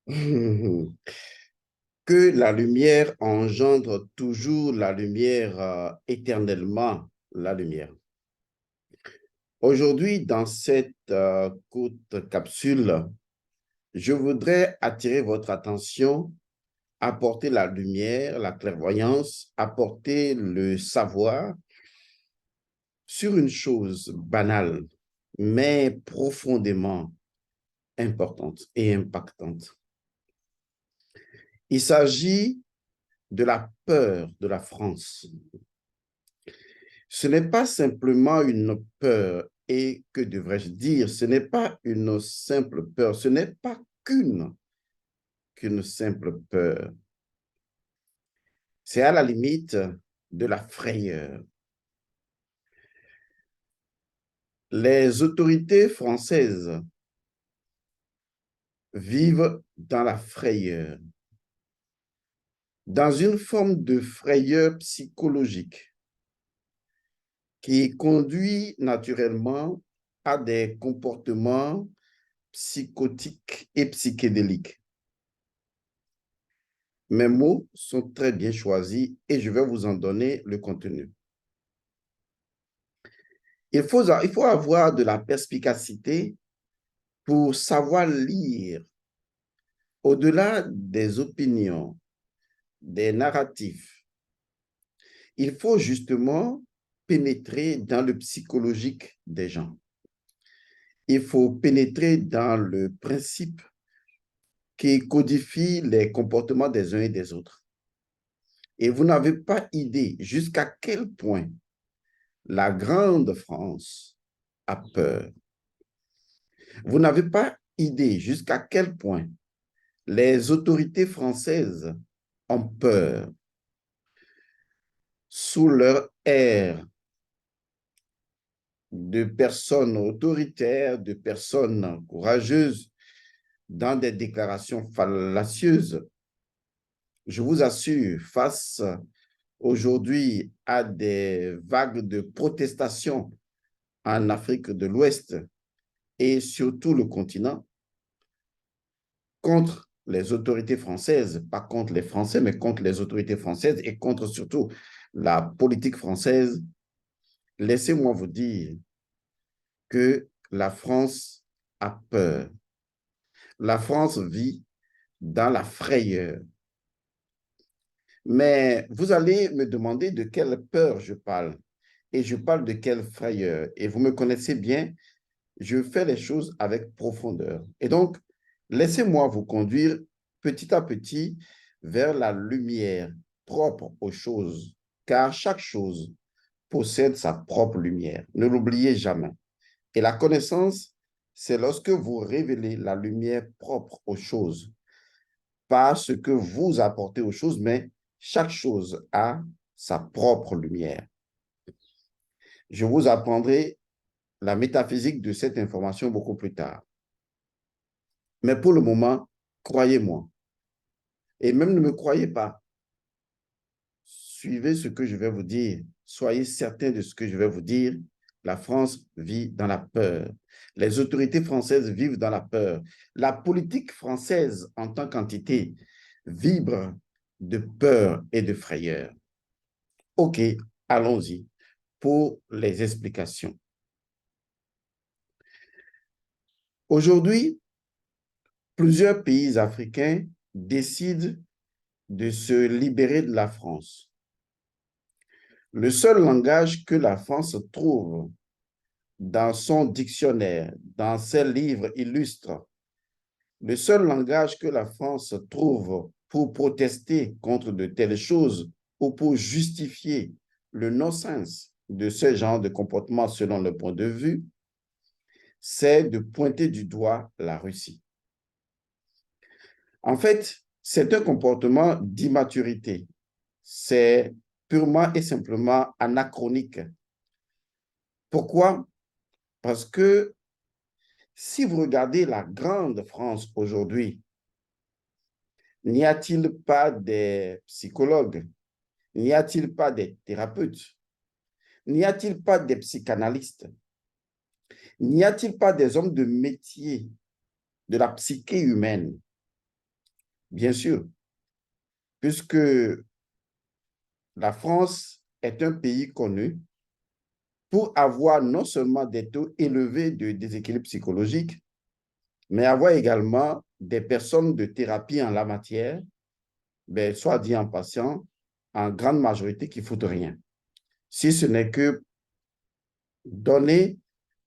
Que la lumière engendre toujours la lumière, éternellement la lumière. Aujourd'hui, dans cette courte capsule, je voudrais attirer votre attention, apporter la lumière, la clairvoyance, apporter le savoir sur une chose banale, mais profondément importante et impactante. Il s'agit de la peur de la France. Ce n'est pas simplement une peur, et que devrais-je dire, ce n'est pas une simple peur, ce n'est pas qu'une simple peur. C'est à la limite de la frayeur. Les autorités françaises vivent dans la frayeur, dans une forme de frayeur psychologique qui conduit naturellement à des comportements psychotiques et psychédéliques. Mes mots sont très bien choisis et je vais vous en donner le contenu. Il faut avoir de la perspicacité pour savoir lire au-delà des opinions, des narratifs. Il faut justement pénétrer dans le psychologique des gens. Il faut pénétrer dans le principe qui codifie les comportements des uns et des autres. Et vous n'avez pas idée jusqu'à quel point la grande France a peur. Vous n'avez pas idée jusqu'à quel point les autorités françaises ont peur sous leur ère de personnes autoritaires, de personnes courageuses dans des déclarations fallacieuses. Je vous assure, face aujourd'hui à des vagues de protestations en Afrique de l'Ouest et sur tout le continent contre les autorités françaises, pas contre les Français, mais contre les autorités françaises et contre surtout la politique française, laissez-moi vous dire que la France a peur. La France vit dans la frayeur. Mais vous allez me demander de quelle peur je parle. Et je parle de quelle frayeur. Et vous me connaissez bien, je fais les choses avec profondeur. Et donc, laissez-moi vous conduire petit à petit vers la lumière propre aux choses, car chaque chose possède sa propre lumière. Ne l'oubliez jamais. Et la connaissance, c'est lorsque vous révélez la lumière propre aux choses, pas ce que vous apportez aux choses, mais chaque chose a sa propre lumière. Je vous apprendrai la métaphysique de cette information beaucoup plus tard. Mais pour le moment, croyez-moi. Et même ne me croyez pas. Suivez ce que je vais vous dire. Soyez certain de ce que je vais vous dire. La France vit dans la peur. Les autorités françaises vivent dans la peur. La politique française en tant qu'entité vibre de peur et de frayeur. OK, allons-y pour les explications. Aujourd'hui, plusieurs pays africains décident de se libérer de la France. Le seul langage que la France trouve dans son dictionnaire, dans ses livres illustres, le seul langage que la France trouve pour protester contre de telles choses ou pour justifier le non-sens de ce genre de comportement selon le point de vue, c'est de pointer du doigt la Russie. En fait, c'est un comportement d'immaturité. C'est purement et simplement anachronique. Pourquoi? Parce que si vous regardez la grande France aujourd'hui, n'y a-t-il pas des psychologues? N'y a-t-il pas des thérapeutes? N'y a-t-il pas des psychanalystes? N'y a-t-il pas des hommes de métier de la psyché humaine bien sûr, puisque la France est un pays connu pour avoir non seulement des taux élevés de déséquilibre psychologique, mais avoir également des personnes de thérapie en la matière, ben, soit dit en passant, en grande majorité qui ne foutent rien. Si ce n'est que donner,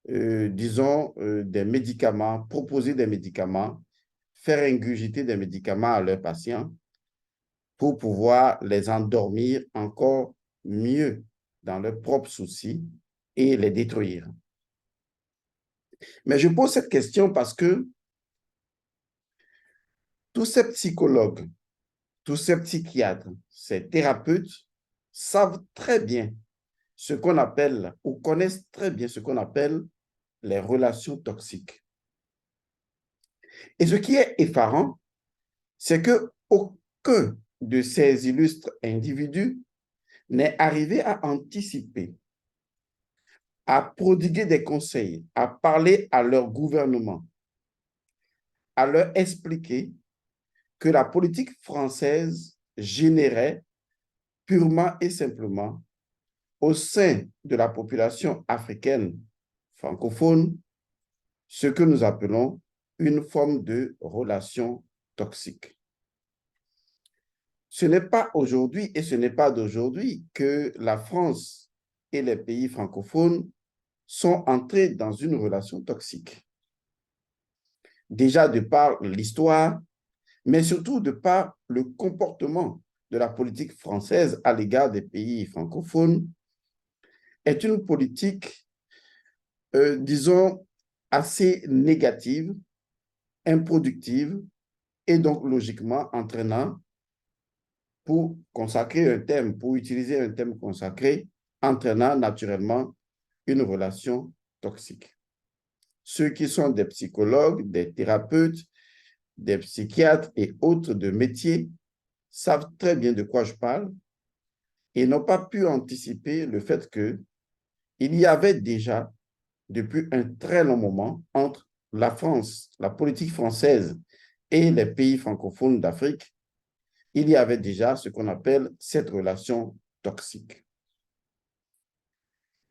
disons, des médicaments, proposer des médicaments, faire ingurgiter des médicaments à leurs patients pour pouvoir les endormir encore mieux dans leurs propres soucis et les détruire. Mais je pose cette question parce que tous ces psychologues, tous ces psychiatres, ces thérapeutes savent très bien ce qu'on appelle, ou connaissent très bien ce qu'on appelle les relations toxiques. Et ce qui est effarant, c'est qu'aucun de ces illustres individus n'est arrivé à anticiper, à prodiguer des conseils, à parler à leur gouvernement, à leur expliquer que la politique française générait purement et simplement au sein de la population africaine francophone ce que nous appelons une forme de relation toxique. Ce n'est pas aujourd'hui et ce n'est pas d'aujourd'hui que la France et les pays francophones sont entrés dans une relation toxique. Déjà de par l'histoire, mais surtout de par le comportement de la politique française à l'égard des pays francophones, est une politique, disons, assez négative, improductive et donc logiquement entraînant, pour consacrer un thème, pour utiliser un thème consacré, entraînant naturellement une relation toxique. Ceux qui sont des psychologues, des thérapeutes, des psychiatres et autres de métiers savent très bien de quoi je parle et n'ont pas pu anticiper le fait qu'il y avait déjà, depuis un très long moment, entre la France, la politique française et les pays francophones d'Afrique, il y avait déjà ce qu'on appelle cette relation toxique.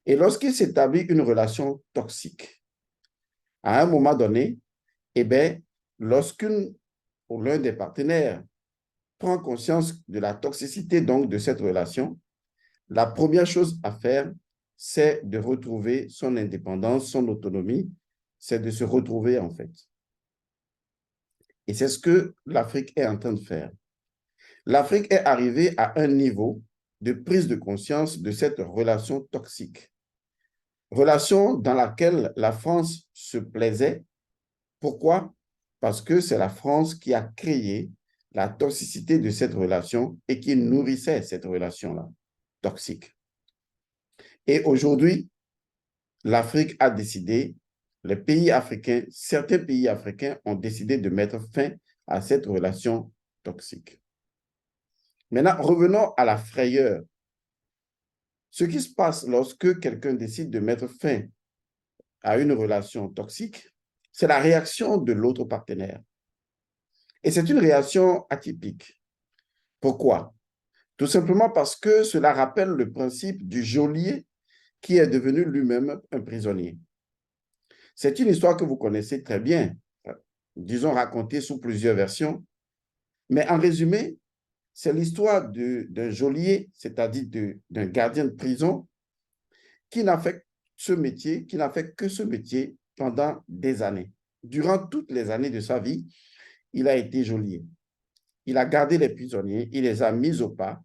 Et lorsqu'il s'établit une relation toxique, à un moment donné, eh bien, lorsqu'une ou l'un des partenaires prend conscience de la toxicité donc de cette relation, la première chose à faire, c'est de retrouver son indépendance, son autonomie, c'est de se retrouver en fait. Et c'est ce que l'Afrique est en train de faire. L'Afrique est arrivée à un niveau de prise de conscience de cette relation toxique. Relation dans laquelle la France se plaisait. Pourquoi? Parce que c'est la France qui a créé la toxicité de cette relation et qui nourrissait cette relation-là, toxique. Et aujourd'hui, l'Afrique a décidé, les pays africains, certains pays africains ont décidé de mettre fin à cette relation toxique. Maintenant, revenons à la frayeur. Ce qui se passe lorsque quelqu'un décide de mettre fin à une relation toxique, c'est la réaction de l'autre partenaire. Et c'est une réaction atypique. Pourquoi? Tout simplement parce que cela rappelle le principe du geôlier qui est devenu lui-même un prisonnier. C'est une histoire que vous connaissez très bien, disons racontée sous plusieurs versions, mais en résumé, c'est l'histoire d'un geôlier, c'est-à-dire d'un gardien de prison qui n'a fait ce métier, qui n'a fait que ce métier pendant des années. Durant toutes les années de sa vie, il a été geôlier. Il a gardé les prisonniers, il les a mis au pas.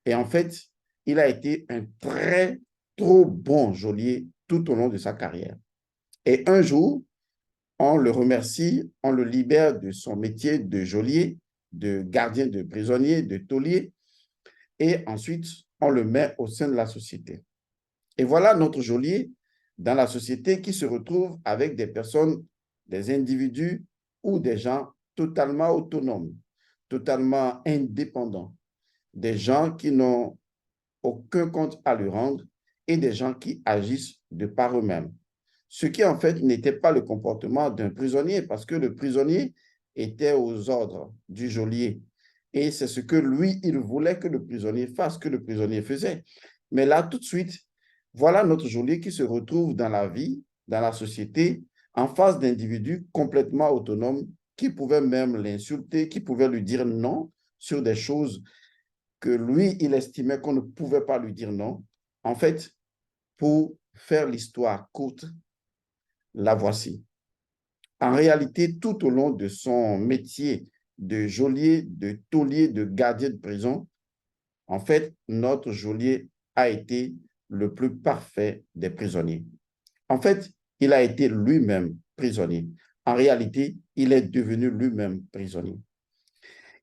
Et en fait, il a été un trop bon geôlier tout au long de sa carrière. Et un jour, on le remercie, on le libère de son métier de geôlier, de gardien de prisonnier, de taulier, et ensuite, on le met au sein de la société. Et voilà notre geôlier dans la société qui se retrouve avec des personnes, des individus ou des gens totalement autonomes, totalement indépendants, des gens qui n'ont aucun compte à lui rendre et des gens qui agissent de par eux-mêmes. Ce qui en fait n'était pas le comportement d'un prisonnier parce que le prisonnier était aux ordres du geôlier. Et c'est ce que lui, il voulait que le prisonnier fasse, que le prisonnier faisait. Mais là, tout de suite, voilà notre geôlier qui se retrouve dans la vie, dans la société, en face d'individus complètement autonomes qui pouvaient même l'insulter, qui pouvaient lui dire non sur des choses que lui, il estimait qu'on ne pouvait pas lui dire non. En fait, pour faire l'histoire courte, la voici. En réalité, tout au long de son métier de geôlier, de taulier, de gardien de prison, en fait, notre geôlier a été le plus parfait des prisonniers. En fait, il a été lui-même prisonnier. En réalité, il est devenu lui-même prisonnier.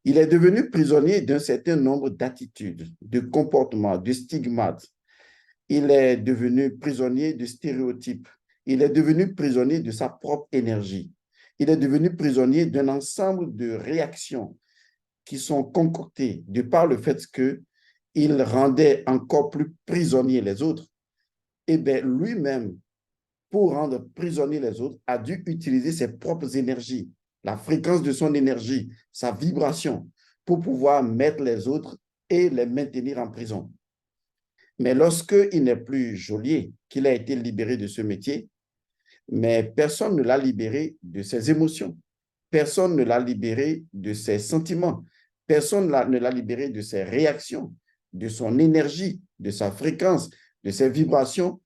Il est devenu prisonnier d'un certain nombre d'attitudes, de comportements, de stigmates. Il est devenu prisonnier de stéréotypes. Il est devenu prisonnier de sa propre énergie. Il est devenu prisonnier d'un ensemble de réactions qui sont concoctées de par le fait qu'il rendait encore plus prisonniers les autres. Et bien, lui-même, pour rendre prisonniers les autres, a dû utiliser ses propres énergies, la fréquence de son énergie, sa vibration, pour pouvoir mettre les autres et les maintenir en prison. Mais lorsqu'il n'est plus geôlier, qu'il a été libéré de ce métier, mais personne ne l'a libéré de ses émotions. Personne ne l'a libéré de ses sentiments. Personne ne l'a libéré de ses réactions, de son énergie, de sa fréquence, de ses vibrations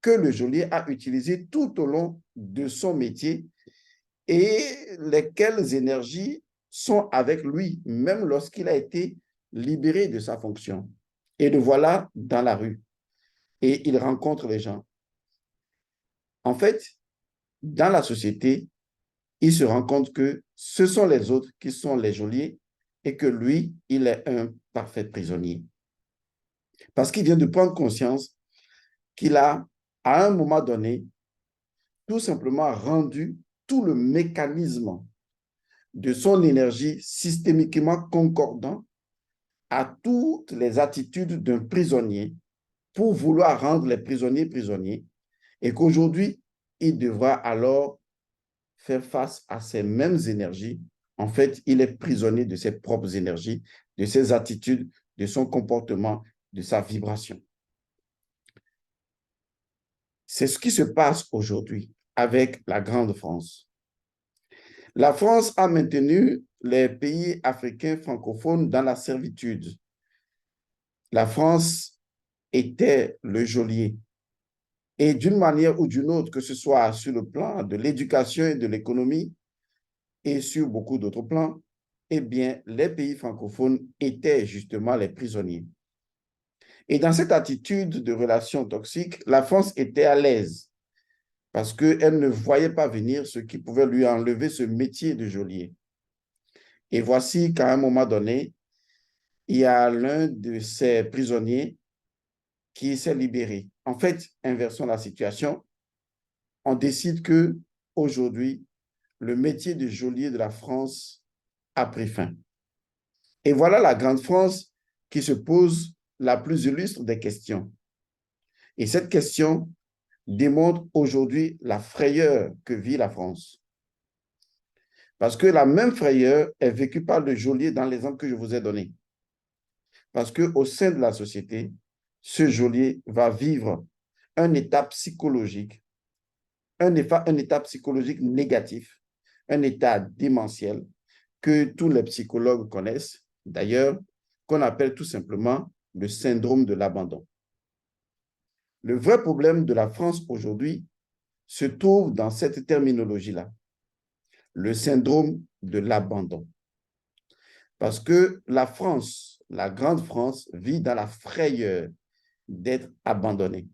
que le geôlier a utilisées tout au long de son métier et lesquelles énergies sont avec lui, même lorsqu'il a été libéré de sa fonction. Et le voilà dans la rue et il rencontre les gens. En fait, dans la société, il se rend compte que ce sont les autres qui sont les geôliers et que lui, il est un parfait prisonnier. Parce qu'il vient de prendre conscience qu'il a, à un moment donné, tout simplement rendu tout le mécanisme de son énergie systémiquement concordant à toutes les attitudes d'un prisonnier pour vouloir rendre les prisonniers prisonniers et qu'aujourd'hui, il devra alors faire face à ces mêmes énergies. En fait, il est prisonnier de ses propres énergies, de ses attitudes, de son comportement, de sa vibration. C'est ce qui se passe aujourd'hui avec la Grande France. La France a maintenu les pays africains francophones dans la servitude. La France était le geôlier. Et d'une manière ou d'une autre, que ce soit sur le plan de l'éducation et de l'économie et sur beaucoup d'autres plans, eh bien, les pays francophones étaient justement les prisonniers. Et dans cette attitude de relation toxique, la France était à l'aise parce qu'elle ne voyait pas venir ce qui pouvait lui enlever ce métier de geôlier. Et voici qu'à un moment donné, il y a l'un de ces prisonniers qui s'est libéré. En fait, inversons la situation. On décide que aujourd'hui, le métier de geôlier de la France a pris fin. Et voilà la Grande France qui se pose la plus illustre des questions. Et cette question démontre aujourd'hui la frayeur que vit la France. Parce que la même frayeur est vécue par le geôlier dans l'exemple que je vous ai donné. Parce qu'au sein de la société, ce geôlier va vivre un état psychologique, un état psychologique négatif, un état démentiel que tous les psychologues connaissent, d'ailleurs, qu'on appelle tout simplement le syndrome de l'abandon. Le vrai problème de la France aujourd'hui se trouve dans cette terminologie-là, le syndrome de l'abandon. Parce que la France, la grande France, vit dans la frayeur d'être abandonnée.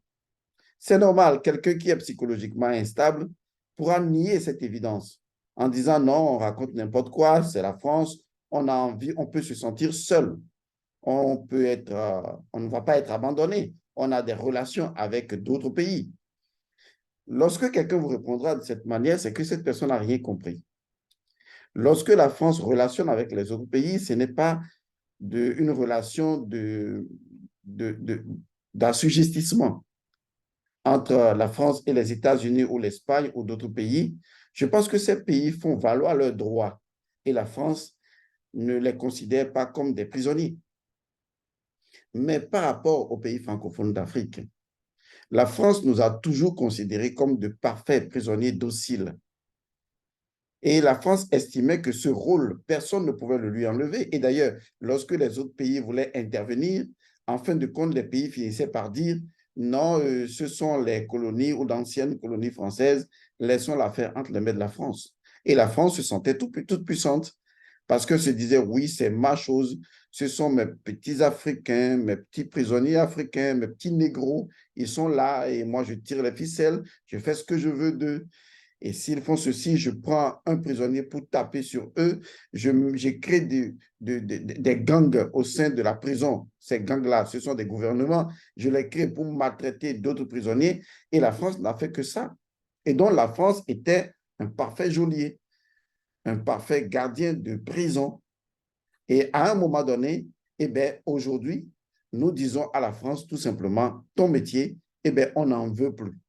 C'est normal, quelqu'un qui est psychologiquement instable pourra nier cette évidence en disant non, on raconte n'importe quoi, c'est la France, on a envie, on peut se sentir seul, on ne va pas être abandonné, on a des relations avec d'autres pays. Lorsque quelqu'un vous répondra de cette manière, c'est que cette personne n'a rien compris. Lorsque la France relationne avec les autres pays, ce n'est pas une relation d'assujettissement entre la France et les États-Unis ou l'Espagne ou d'autres pays. Je pense que ces pays font valoir leurs droits et la France ne les considère pas comme des prisonniers. Mais par rapport aux pays francophones d'Afrique, la France nous a toujours considérés comme de parfaits prisonniers dociles. Et la France estimait que ce rôle, personne ne pouvait le lui enlever. Et d'ailleurs, lorsque les autres pays voulaient intervenir, en fin de compte, les pays finissaient par dire non, ce sont les colonies ou d'anciennes colonies françaises, laissons l'affaire entre les mains de la France. Et la France se sentait toute puissante parce que se disait oui, c'est ma chose, ce sont mes petits Africains, mes petits prisonniers africains, mes petits négros, ils sont là et moi je tire les ficelles, je fais ce que je veux d'eux. Et s'ils font ceci, je prends un prisonnier pour taper sur eux. Je crée des gangs au sein de la prison. Ces gangs-là, ce sont des gouvernements. Je les crée pour maltraiter d'autres prisonniers. Et la France n'a fait que ça. Et donc, la France était un parfait geôlier, un parfait gardien de prison. Et à un moment donné, eh bien, aujourd'hui, nous disons à la France tout simplement, ton métier, eh bien, on n'en veut plus.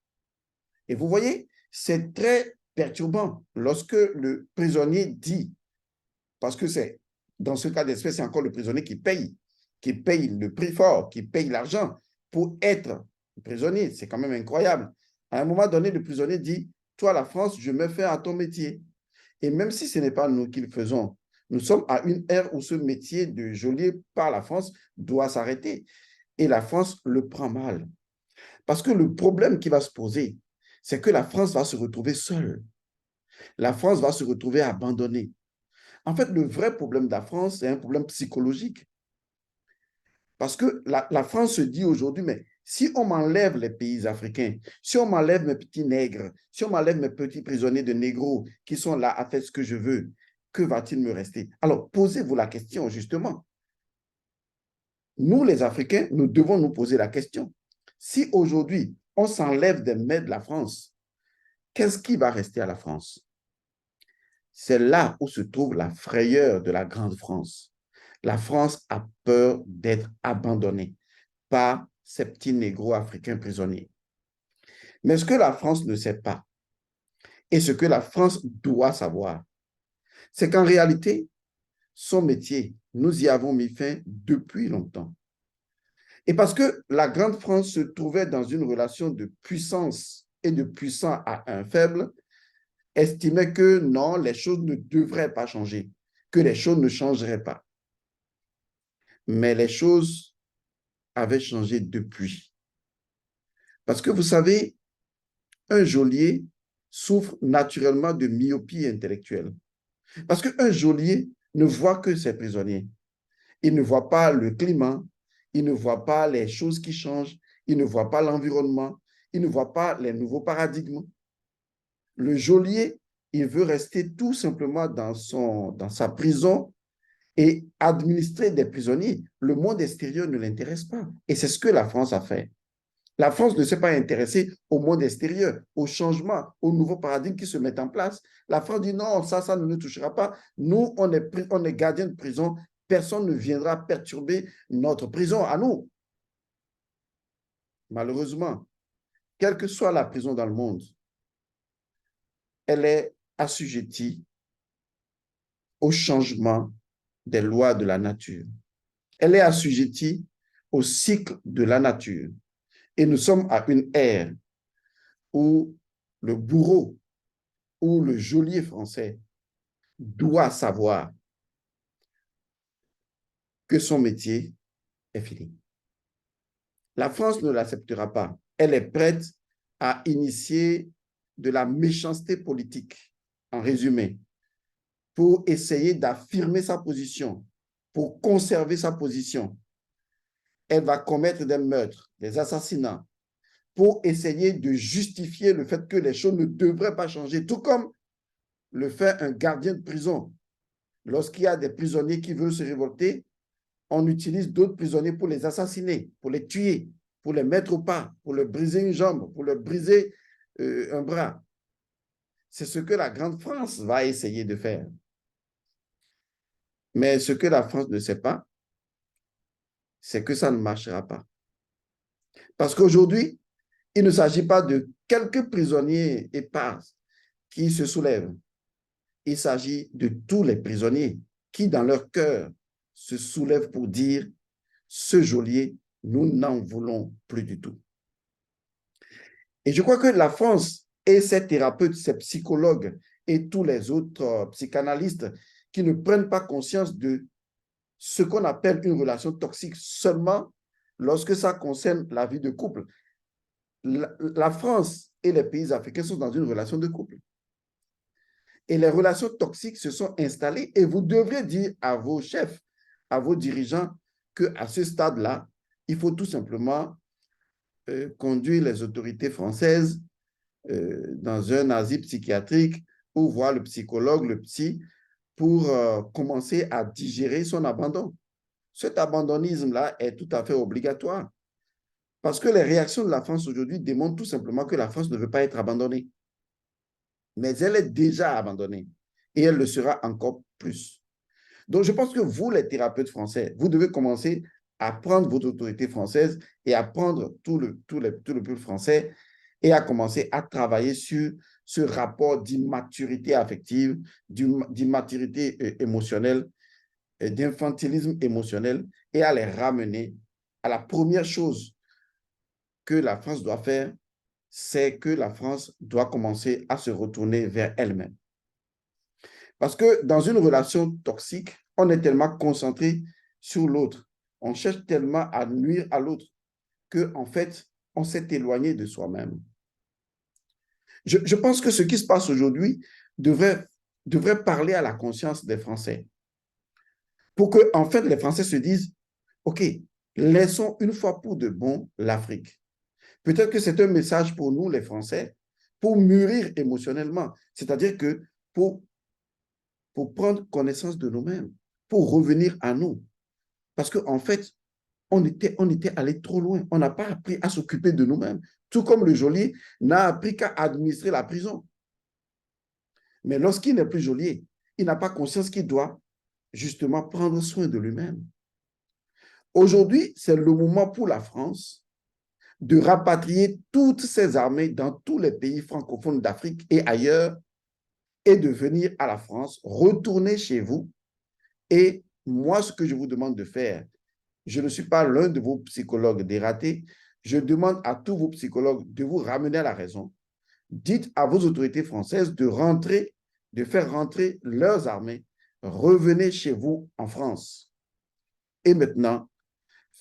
Et vous voyez, c'est très perturbant lorsque le prisonnier dit, parce que c'est dans ce cas d'espèce, c'est encore le prisonnier qui paye le prix fort, qui paye l'argent pour être prisonnier. C'est quand même incroyable. À un moment donné, le prisonnier dit, toi, la France, je me fais à ton métier. Et même si ce n'est pas nous qui le faisons, nous sommes à une ère où ce métier de geôlier par la France doit s'arrêter. Et la France le prend mal. Parce que le problème qui va se poser, c'est que la France va se retrouver seule. La France va se retrouver abandonnée. En fait, le vrai problème de la France, c'est un problème psychologique. Parce que la France se dit aujourd'hui, mais si on m'enlève les pays africains, si on m'enlève mes petits nègres, si on m'enlève mes petits prisonniers de négros qui sont là à faire ce que je veux, que va-t-il me rester? Alors, posez-vous la question, justement. Nous, les Africains, nous devons nous poser la question. Si aujourd'hui, on s'enlève des mains de la France, qu'est-ce qui va rester à la France? C'est là où se trouve la frayeur de la grande France. La France a peur d'être abandonnée par ces petits négros africains prisonniers. Mais ce que la France ne sait pas, et ce que la France doit savoir, c'est qu'en réalité, son métier, nous y avons mis fin depuis longtemps. Et parce que la grande France se trouvait dans une relation de puissance et de puissant à un faible, estimait que non, les choses ne devraient pas changer, que les choses ne changeraient pas. Mais les choses avaient changé depuis. Parce que vous savez, un geôlier souffre naturellement de myopie intellectuelle. Parce qu'un geôlier ne voit que ses prisonniers. Il ne voit pas le climat, il ne voit pas les choses qui changent, il ne voit pas l'environnement, il ne voit pas les nouveaux paradigmes. Le geôlier, il veut rester tout simplement dans sa prison et administrer des prisonniers. Le monde extérieur ne l'intéresse pas. Et c'est ce que la France a fait. La France ne s'est pas intéressée au monde extérieur, au changement, aux nouveaux paradigmes qui se mettent en place. La France dit non, ça ne nous touchera pas. Nous, on est gardiens de prison. Personne ne viendra perturber notre prison à nous. Malheureusement, quelle que soit la prison dans le monde, elle est assujettie au changement des lois de la nature. Elle est assujettie au cycle de la nature. Et nous sommes à une ère où le bourreau ou le geôlier français doit savoir que son métier est fini. La France ne l'acceptera pas. Elle est prête à initier de la méchanceté politique, en résumé, pour essayer d'affirmer sa position, pour conserver sa position. Elle va commettre des meurtres, des assassinats, pour essayer de justifier le fait que les choses ne devraient pas changer, tout comme le fait un gardien de prison. Lorsqu'il y a des prisonniers qui veulent se révolter, on utilise d'autres prisonniers pour les assassiner, pour les tuer, pour les mettre au pas, pour leur briser une jambe, pour leur briser un bras. C'est ce que la grande France va essayer de faire. Mais ce que la France ne sait pas, c'est que ça ne marchera pas. Parce qu'aujourd'hui, il ne s'agit pas de quelques prisonniers épars qui se soulèvent. il s'agit de tous les prisonniers qui, dans leur cœur, se soulèvent pour dire ce geôlier, nous n'en voulons plus du tout. Et je crois que la France et ses thérapeutes, ses psychologues et tous les autres psychanalystes qui ne prennent pas conscience de ce qu'on appelle une relation toxique seulement lorsque ça concerne la vie de couple. La France et les pays africains sont dans une relation de couple. Et les relations toxiques se sont installées et vous devrez dire à vos chefs, à vos dirigeants qu'à ce stade-là, il faut tout simplement conduire les autorités françaises dans un asile psychiatrique ou voir le psychologue, le psy, pour commencer à digérer son abandon. Cet abandonnisme-là est tout à fait obligatoire parce que les réactions de la France aujourd'hui démontrent tout simplement que la France ne veut pas être abandonnée. Mais elle est déjà abandonnée et elle le sera encore plus. Donc, je pense que vous, les thérapeutes français, vous devez commencer à prendre votre autorité française et à prendre tout le peuple français et à commencer à travailler sur ce rapport d'immaturité affective, d'immaturité émotionnelle, d'infantilisme émotionnel et à les ramener à la première chose que la France doit faire, c'est que la France doit commencer à se retourner vers elle-même. Parce que dans une relation toxique, on est tellement concentré sur l'autre, on cherche tellement à nuire à l'autre qu'en fait, on s'est éloigné de soi-même. Je pense que ce qui se passe aujourd'hui devrait parler à la conscience des Français pour que, en fait, les Français se disent, OK, laissons une fois pour de bon l'Afrique. Peut-être que c'est un message pour nous, les Français, pour mûrir émotionnellement, c'est-à-dire que pour prendre connaissance de nous-mêmes, pour revenir à nous. Parce qu'en fait, on était allé trop loin. On n'a pas appris à s'occuper de nous-mêmes. Tout comme le geôlier n'a appris qu'à administrer la prison. Mais lorsqu'il n'est plus geôlier, il n'a pas conscience qu'il doit justement prendre soin de lui-même. Aujourd'hui, c'est le moment pour la France de rapatrier toutes ses armées dans tous les pays francophones d'Afrique et ailleurs et de venir à la France, retourner chez vous. Et moi, ce que je vous demande de faire, je ne suis pas l'un de vos psychologues dératés, je demande à tous vos psychologues de vous ramener à la raison. Dites à vos autorités françaises de faire rentrer leurs armées. Revenez chez vous en France. Et maintenant,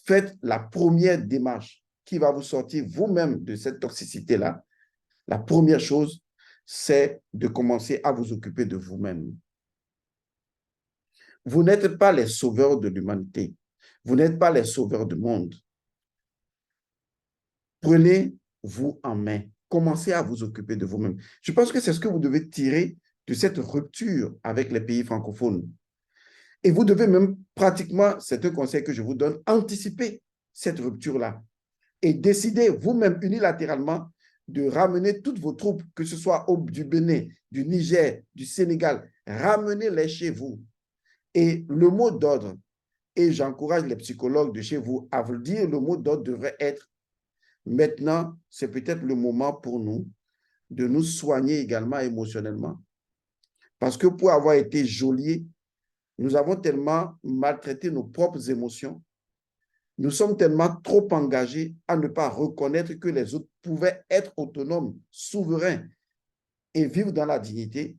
faites la première démarche qui va vous sortir vous-même de cette toxicité-là. La première chose, c'est de commencer à vous occuper de vous-même. Vous n'êtes pas les sauveurs de l'humanité. Vous n'êtes pas les sauveurs du monde. Prenez-vous en main. Commencez à vous occuper de vous-même. Je pense que c'est ce que vous devez tirer de cette rupture avec les pays francophones. Et vous devez même pratiquement, c'est un conseil que je vous donne, anticiper cette rupture-là et décider vous-même unilatéralement de ramener toutes vos troupes, que ce soit du Bénin, du Niger, du Sénégal, ramenez-les chez vous. Et le mot d'ordre, et j'encourage les psychologues de chez vous à vous le dire, le mot d'ordre devrait être maintenant, c'est peut-être le moment pour nous de nous soigner également émotionnellement. Parce que pour avoir été geôlier, nous avons tellement maltraité nos propres émotions. Nous sommes tellement trop engagés à ne pas reconnaître que les autres pouvaient être autonomes, souverains et vivre dans la dignité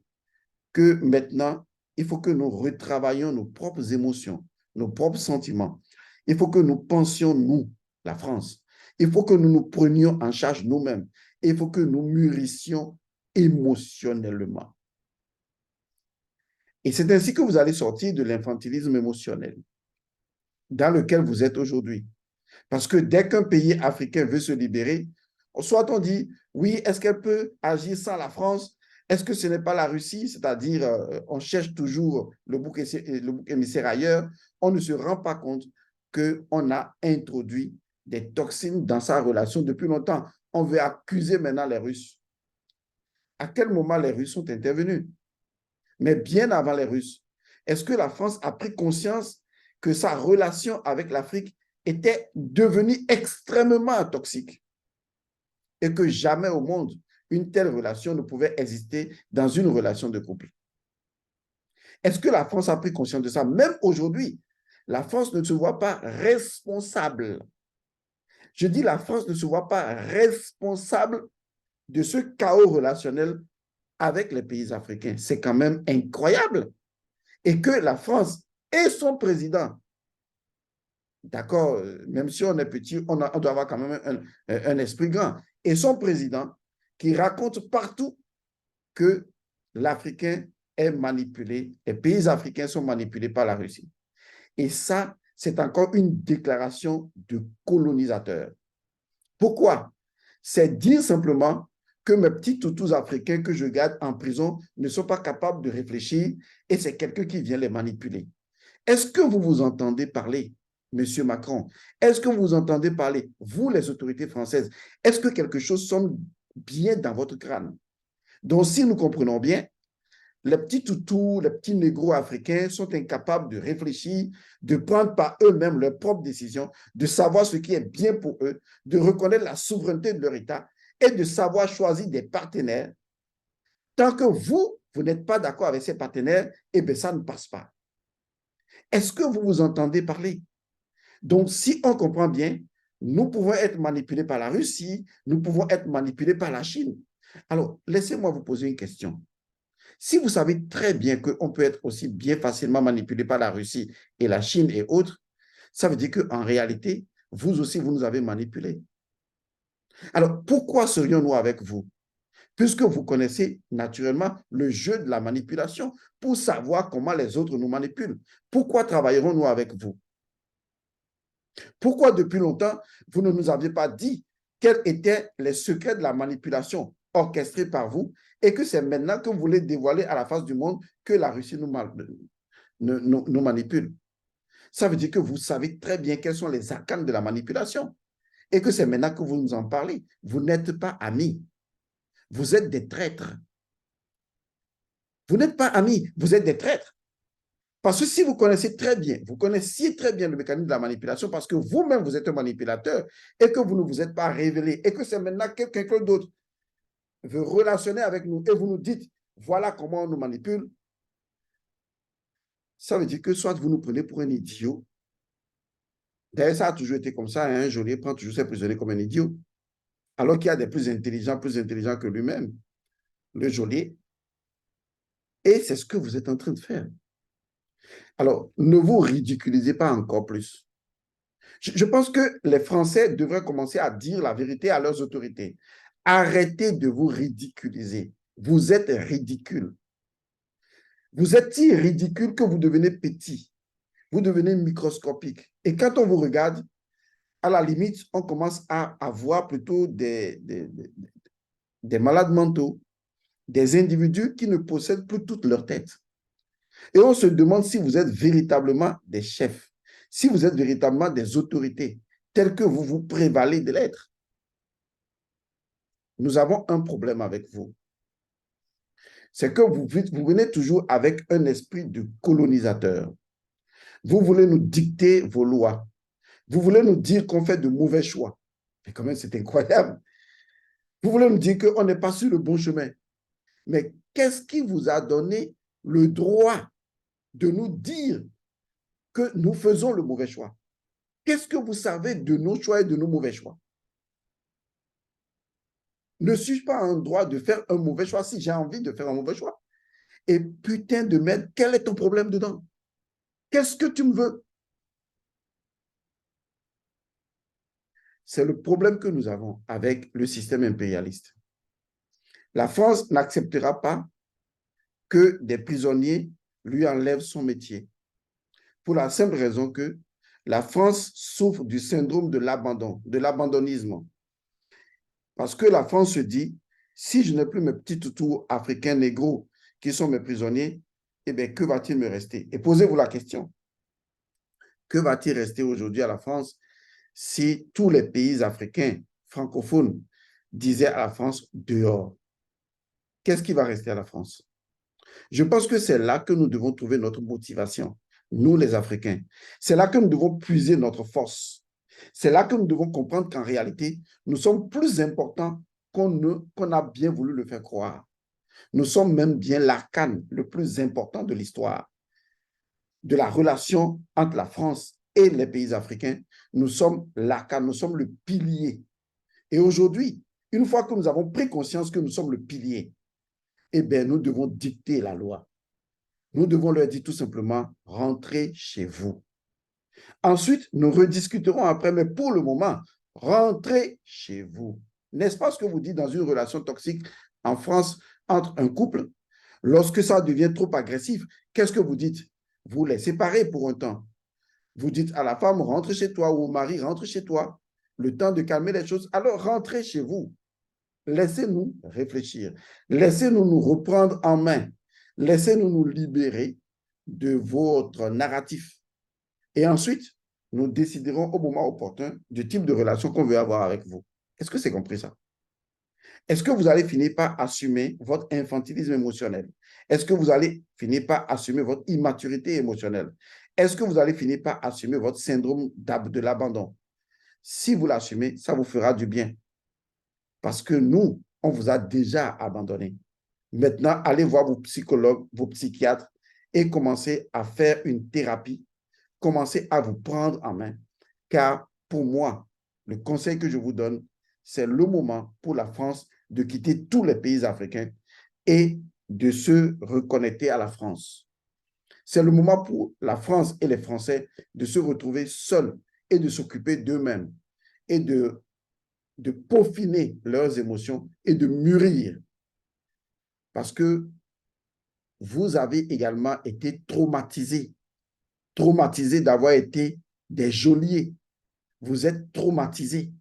que maintenant, il faut que nous retravaillions nos propres émotions, nos propres sentiments. Il faut que nous pensions, nous, la France. Il faut que nous nous prenions en charge nous-mêmes. Il faut que nous mûrissions émotionnellement. Et c'est ainsi que vous allez sortir de l'infantilisme émotionnel dans lequel vous êtes aujourd'hui. Parce que dès qu'un pays africain veut se libérer, soit on dit, oui, est-ce qu'elle peut agir sans la France? Est-ce que ce n'est pas la Russie? C'est-à-dire, on cherche toujours le bouc émissaire ailleurs. On ne se rend pas compte qu'on a introduit des toxines dans sa relation depuis longtemps. On veut accuser maintenant les Russes. À quel moment les Russes sont intervenus? Mais bien avant les Russes. Est-ce que la France a pris conscience que sa relation avec l'Afrique était devenue extrêmement toxique et que jamais au monde une telle relation ne pouvait exister dans une relation de couple? Est-ce que la France a pris conscience de ça? Même aujourd'hui, la France ne se voit pas responsable. Je dis la France ne se voit pas responsable de ce chaos relationnel avec les pays africains. C'est quand même incroyable. Et que la France et son président, d'accord, même si on est petit, on doit avoir quand même un esprit grand, et son président qui raconte partout que l'Africain est manipulé, les pays africains sont manipulés par la Russie. Et ça, c'est encore une déclaration de colonisateur. Pourquoi? C'est dire simplement que mes petits toutous africains que je garde en prison ne sont pas capables de réfléchir et c'est quelqu'un qui vient les manipuler. Est-ce que vous vous entendez parler, Monsieur Macron? Est-ce que vous entendez parler, vous les autorités françaises? Est-ce que quelque chose sonne bien dans votre crâne? Donc, si nous comprenons bien, les petits toutous, les petits négros africains sont incapables de réfléchir, de prendre par eux-mêmes leurs propres décisions, de savoir ce qui est bien pour eux, de reconnaître la souveraineté de leur État et de savoir choisir des partenaires. Tant que vous n'êtes pas d'accord avec ces partenaires, eh bien, ça ne passe pas. Est-ce que vous vous entendez parler? Donc, si on comprend bien, nous pouvons être manipulés par la Russie, nous pouvons être manipulés par la Chine. Alors, laissez-moi vous poser une question. Si vous savez très bien qu'on peut être aussi bien facilement manipulé par la Russie et la Chine et autres, ça veut dire qu'en réalité, vous aussi, vous nous avez manipulés. Alors, pourquoi serions-nous avec vous? Puisque vous connaissez naturellement le jeu de la manipulation pour savoir comment les autres nous manipulent. Pourquoi travaillerons-nous avec vous? Pourquoi depuis longtemps, vous ne nous aviez pas dit quels étaient les secrets de la manipulation orchestrée par vous et que c'est maintenant que vous voulez dévoiler à la face du monde que la Russie nous manipule? Ça veut dire que vous savez très bien quels sont les arcanes de la manipulation et que c'est maintenant que vous nous en parlez. Vous n'êtes pas amis. Vous êtes des traîtres. Vous n'êtes pas amis, vous êtes des traîtres. Parce que si vous connaissez très bien, vous connaissiez très bien le mécanisme de la manipulation parce que vous-même, vous êtes un manipulateur et que vous ne vous êtes pas révélé et que c'est maintenant que quelqu'un d'autre veut relationner avec nous et vous nous dites, voilà comment on nous manipule, ça veut dire que soit vous nous prenez pour un idiot. D'ailleurs, ça a toujours été comme ça, hein, Joly prend toujours ses prisonniers comme un idiot. Alors qu'il y a des plus intelligents que lui-même, le Joly. Et c'est ce que vous êtes en train de faire. Alors, ne vous ridiculisez pas encore plus. Je pense que les Français devraient commencer à dire la vérité à leurs autorités. Arrêtez de vous ridiculiser. Vous êtes ridicule. Vous êtes si ridicule que vous devenez petit. Vous devenez microscopique. Et quand on vous regarde, à la limite, on commence à avoir plutôt des malades mentaux, des individus qui ne possèdent plus toute leur tête. Et on se demande si vous êtes véritablement des chefs, si vous êtes véritablement des autorités, telles que vous vous prévalez de l'être. Nous avons un problème avec vous. C'est que vous venez toujours avec un esprit de colonisateur. Vous voulez nous dicter vos lois. Vous voulez nous dire qu'on fait de mauvais choix. Mais quand même, c'est incroyable. Vous voulez nous dire qu'on n'est pas sur le bon chemin. Mais qu'est-ce qui vous a donné le droit de nous dire que nous faisons le mauvais choix? Qu'est-ce que vous savez de nos choix et de nos mauvais choix? Ne suis-je pas en droit de faire un mauvais choix si j'ai envie de faire un mauvais choix? Et putain de merde, quel est ton problème dedans? Qu'est-ce que tu me veux? C'est le problème que nous avons avec le système impérialiste. La France n'acceptera pas que des prisonniers lui enlèvent son métier. Pour la simple raison que la France souffre du syndrome de l'abandon, de l'abandonnisme. Parce que la France se dit, si je n'ai plus mes petits toutous africains négros qui sont mes prisonniers, eh bien, que va-t-il me rester? Et posez-vous la question. Que va-t-il rester aujourd'hui à la France si tous les pays africains francophones disaient à la France dehors? Qu'est-ce qui va rester à la France? Je pense que c'est là que nous devons trouver notre motivation, nous les Africains. C'est là que nous devons puiser notre force. C'est là que nous devons comprendre qu'en réalité, nous sommes plus importants qu'on a bien voulu le faire croire. Nous sommes même bien l'arcane le plus important de l'histoire de la relation entre la France et les pays africains. Nous sommes l'arcane, nous sommes le pilier. Et aujourd'hui, une fois que nous avons pris conscience que nous sommes le pilier, eh bien, nous devons dicter la loi. Nous devons leur dire tout simplement, rentrez chez vous. Ensuite, nous rediscuterons après, mais pour le moment, rentrez chez vous. N'est-ce pas ce que vous dites dans une relation toxique en France entre un couple? Lorsque ça devient trop agressif, qu'est-ce que vous dites? Vous les séparez pour un temps. Vous dites à la femme, rentre chez toi, ou au mari, rentre chez toi. Le temps de calmer les choses, alors rentrez chez vous. Laissez-nous réfléchir. Laissez-nous nous reprendre en main. Laissez-nous nous libérer de votre narratif. Et ensuite, nous déciderons au moment opportun du type de relation qu'on veut avoir avec vous. Est-ce que c'est compris ça? Est-ce que vous allez finir par assumer votre infantilisme émotionnel? Est-ce que vous allez finir par assumer votre immaturité émotionnelle? Est-ce que vous allez finir par assumer votre syndrome de l'abandon? Si vous l'assumez, ça vous fera du bien. Parce que nous, on vous a déjà abandonné. Maintenant, allez voir vos psychologues, vos psychiatres et commencez à faire une thérapie. Commencez à vous prendre en main. Car pour moi, le conseil que je vous donne, c'est le moment pour la France de quitter tous les pays africains et de se reconnecter à la France. C'est le moment pour la France et les Français de se retrouver seuls et de s'occuper d'eux-mêmes et de peaufiner leurs émotions et de mûrir. Parce que vous avez également été traumatisés d'avoir été des geôliers. Vous êtes traumatisés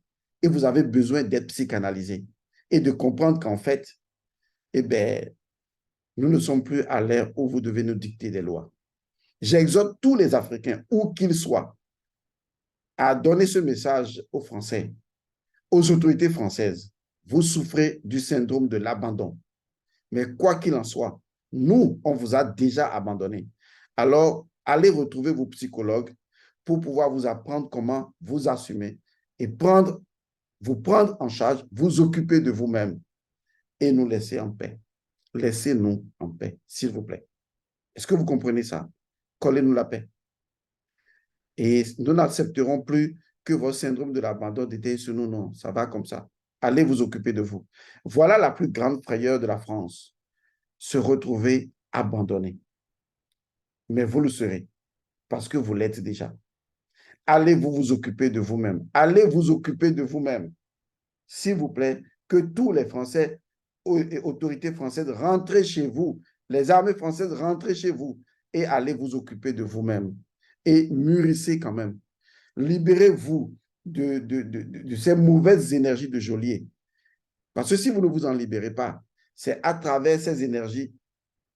et vous avez besoin d'être psychanalysés et de comprendre qu'en fait, eh bien, nous ne sommes plus à l'ère où vous devez nous dicter des lois. J'exhorte tous les Africains, où qu'ils soient, à donner ce message aux Français, aux autorités françaises. Vous souffrez du syndrome de l'abandon. Mais quoi qu'il en soit, nous, on vous a déjà abandonné. Alors, allez retrouver vos psychologues pour pouvoir vous apprendre comment vous assumer et vous prendre en charge, vous occuper de vous-même et nous laisser en paix. Laissez-nous en paix, s'il vous plaît. Est-ce que vous comprenez ça? Collez-nous la paix. Et nous n'accepterons plus que votre syndrome de l'abandon déteille sur nous. Non, ça va comme ça. Allez vous occuper de vous. Voilà la plus grande frayeur de la France. Se retrouver abandonné. Mais vous le serez parce que vous l'êtes déjà. Allez vous occuper de vous-même. Allez vous occuper de vous-même. S'il vous plaît, que tous les Français et autorités françaises rentrez chez vous. Les armées françaises rentrez chez vous et allez vous occuper de vous-même. Et mûrissez quand même. Libérez-vous de ces mauvaises énergies de geôlier. Parce que si vous ne vous en libérez pas, c'est à travers ces énergies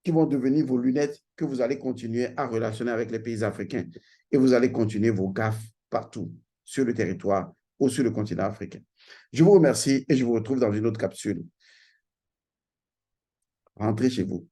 qui vont devenir vos lunettes que vous allez continuer à relationner avec les pays africains et vous allez continuer vos gaffes partout sur le territoire ou sur le continent africain. Je vous remercie et je vous retrouve dans une autre capsule. Rentrez chez vous.